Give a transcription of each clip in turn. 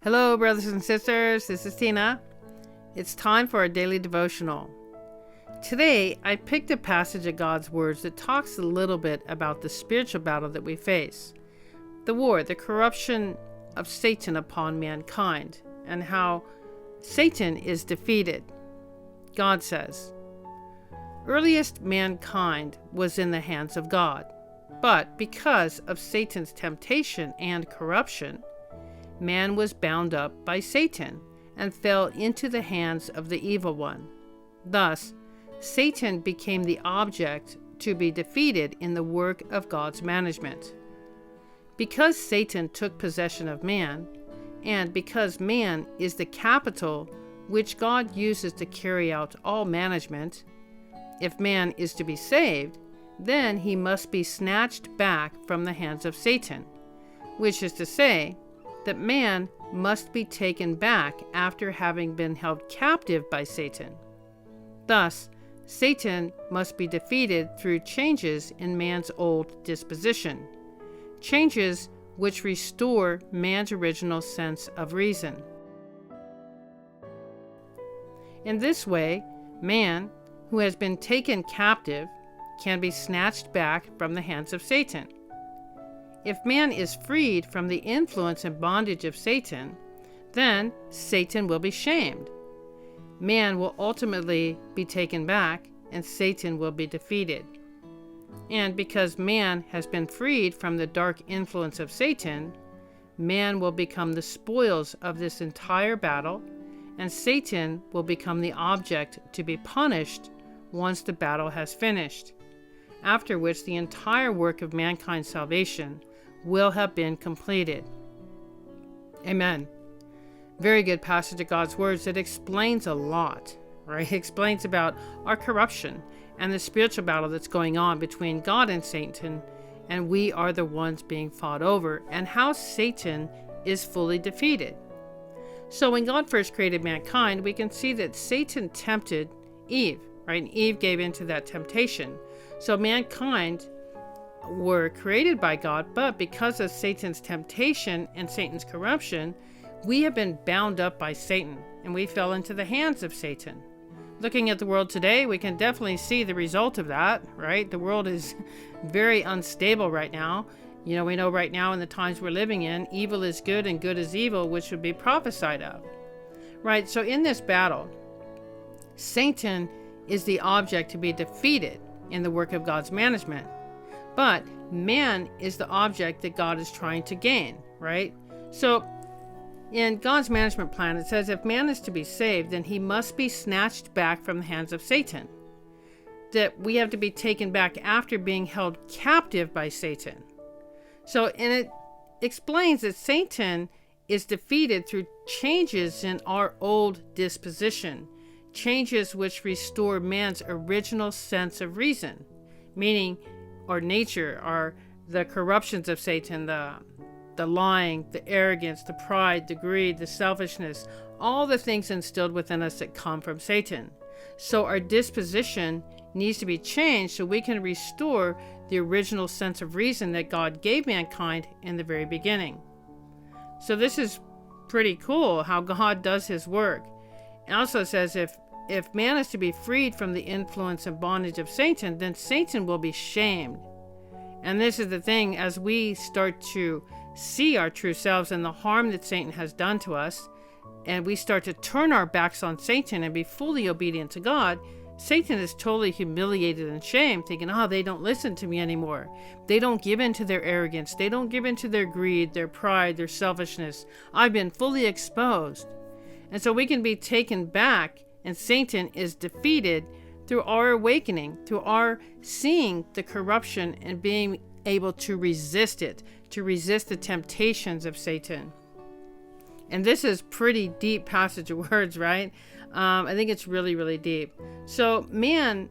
Hello, brothers and sisters. This is Tina. It's time for our daily devotional. Today, I picked a passage of God's words that talks a little bit about the spiritual battle that we face, the war, the corruption of Satan upon mankind, and how Satan is defeated. God says, "Earliest mankind was in the hands of God, but because of Satan's temptation and corruption, man was bound up by Satan and fell into the hands of the evil one. Thus, Satan became the object to be defeated in the work of God's management. Because Satan took possession of man, and because man is the capital which God uses to carry out all management, if man is to be saved, then he must be snatched back from the hands of Satan, which is to say, that man must be taken back after having been held captive by Satan. Thus, Satan must be defeated through changes in man's old disposition, changes which restore man's original sense of reason. In this way, man, who has been taken captive, can be snatched back from the hands of Satan. If man is freed from the influence and bondage of Satan, then Satan will be shamed. Man will ultimately be taken back, and Satan will be defeated. And because man has been freed from the dark influence of Satan, man will become the spoils of this entire battle, and Satan will become the object to be punished once the battle has finished, after which the entire work of mankind's salvation will have been completed." Amen. Very good passage of God's words that explains a lot, right? It explains about our corruption and the spiritual battle that's going on between God and Satan, and we are the ones being fought over, and how Satan is fully defeated. So when God first created mankind, we can see that Satan tempted Eve, right? And Eve gave into that temptation. So mankind were created by God, but because of Satan's temptation and Satan's corruption, we have been bound up by Satan, and we fell into the hands of Satan. Looking at the world today, we can definitely see the result of that, right? The world is very unstable right now. We know right now in the times we're living in, evil is good and good is evil, which would be prophesied of, right? So in this battle, Satan is the object to be defeated in the work of God's management. But man is the object that God is trying to gain, right? So in God's management plan, it says if man is to be saved, then he must be snatched back from the hands of Satan. That we have to be taken back after being held captive by Satan. And it explains that Satan is defeated through changes in our old disposition, changes which restore man's original sense of reason, meaning our nature, are the corruptions of Satan, the lying, the arrogance, the pride, the greed, the selfishness, all the things instilled within us that come from Satan. So our disposition needs to be changed so we can restore the original sense of reason that God gave mankind in the very beginning. So this is pretty cool how God does his work. It also says if man is to be freed from the influence and bondage of Satan, then Satan will be shamed. And this is the thing, as we start to see our true selves and the harm that Satan has done to us, and we start to turn our backs on Satan and be fully obedient to God, Satan is totally humiliated and shamed, thinking, they don't listen to me anymore. They don't give in to their arrogance. They don't give in to their greed, their pride, their selfishness. I've been fully exposed. And so we can be taken back, and Satan is defeated through our awakening, through our seeing the corruption and being able to resist it, to resist the temptations of Satan. And this is pretty deep passage of words, right? I think it's really, really deep. So man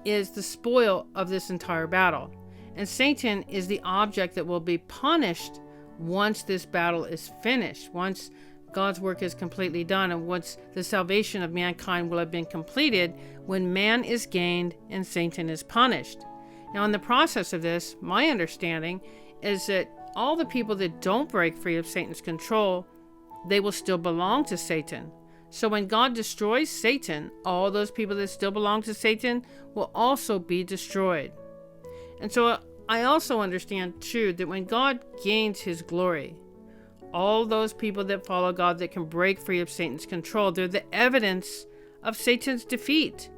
is the spoil of this entire battle, and Satan is the object that will be punished once this battle is finished, once God's work is completely done, and once the salvation of mankind will have been completed, when man is gained and Satan is punished. Now, in the process of this, my understanding is that all the people that don't break free of Satan's control they will still belong to Satan. So when God destroys Satan, all those people that still belong to Satan will also be destroyed. And so I also understand too that when God gains his glory, all those people that follow God that can break free of Satan's control, they're the evidence of Satan's defeat,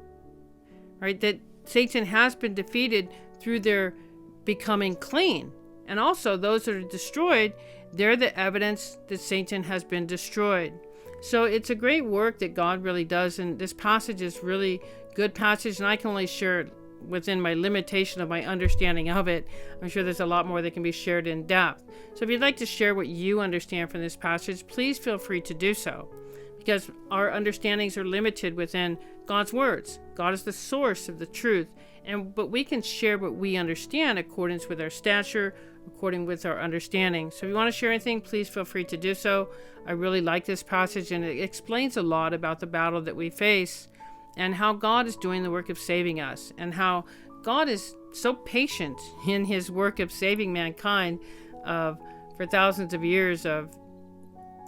right? That Satan has been defeated through their becoming clean. And also those that are destroyed, they're the evidence that Satan has been destroyed. So it's a great work that God really does. And this passage is really good passage. And I can only share it within my limitation of my understanding of it. I'm sure there's a lot more that can be shared in depth. So if you'd like to share what you understand from this passage, please feel free to do so, because our understandings are limited within God's words. God is the source of the truth, but we can share what we understand in accordance with our stature, according with our understanding. So if you want to share anything, please feel free to do so. I really like this passage, and it explains a lot about the battle that we face and how God is doing the work of saving us, and how God is so patient in his work of saving mankind for thousands of years of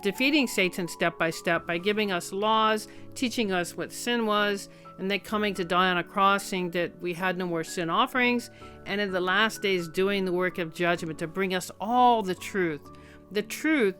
defeating Satan step by step by giving us laws, teaching us what sin was, and then coming to die on a cross, saying that we had no more sin offerings, and in the last days doing the work of judgment to bring us all the truth. The truth,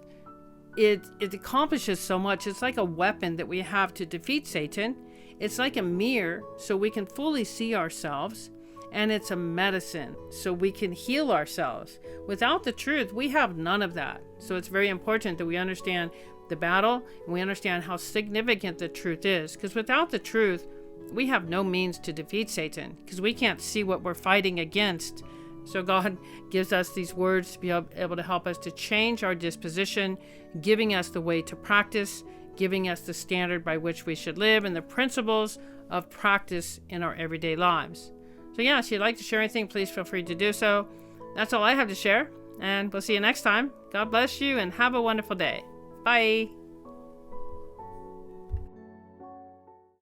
it accomplishes so much. It's like a weapon that we have to defeat Satan. It's like a mirror so we can fully see ourselves, and it's a medicine so we can heal ourselves. Without the truth, we have none of that. So it's very important that we understand the battle and we understand how significant the truth is, because without the truth, we have no means to defeat Satan, because we can't see what we're fighting against. So God gives us these words to be able to help us to change our disposition, giving us the way to practice, giving us the standard by which we should live, and the principles of practice in our everyday lives. So yeah, if you'd like to share anything, please feel free to do so. That's all I have to share, and we'll see you next time. God bless you, and have a wonderful day. Bye.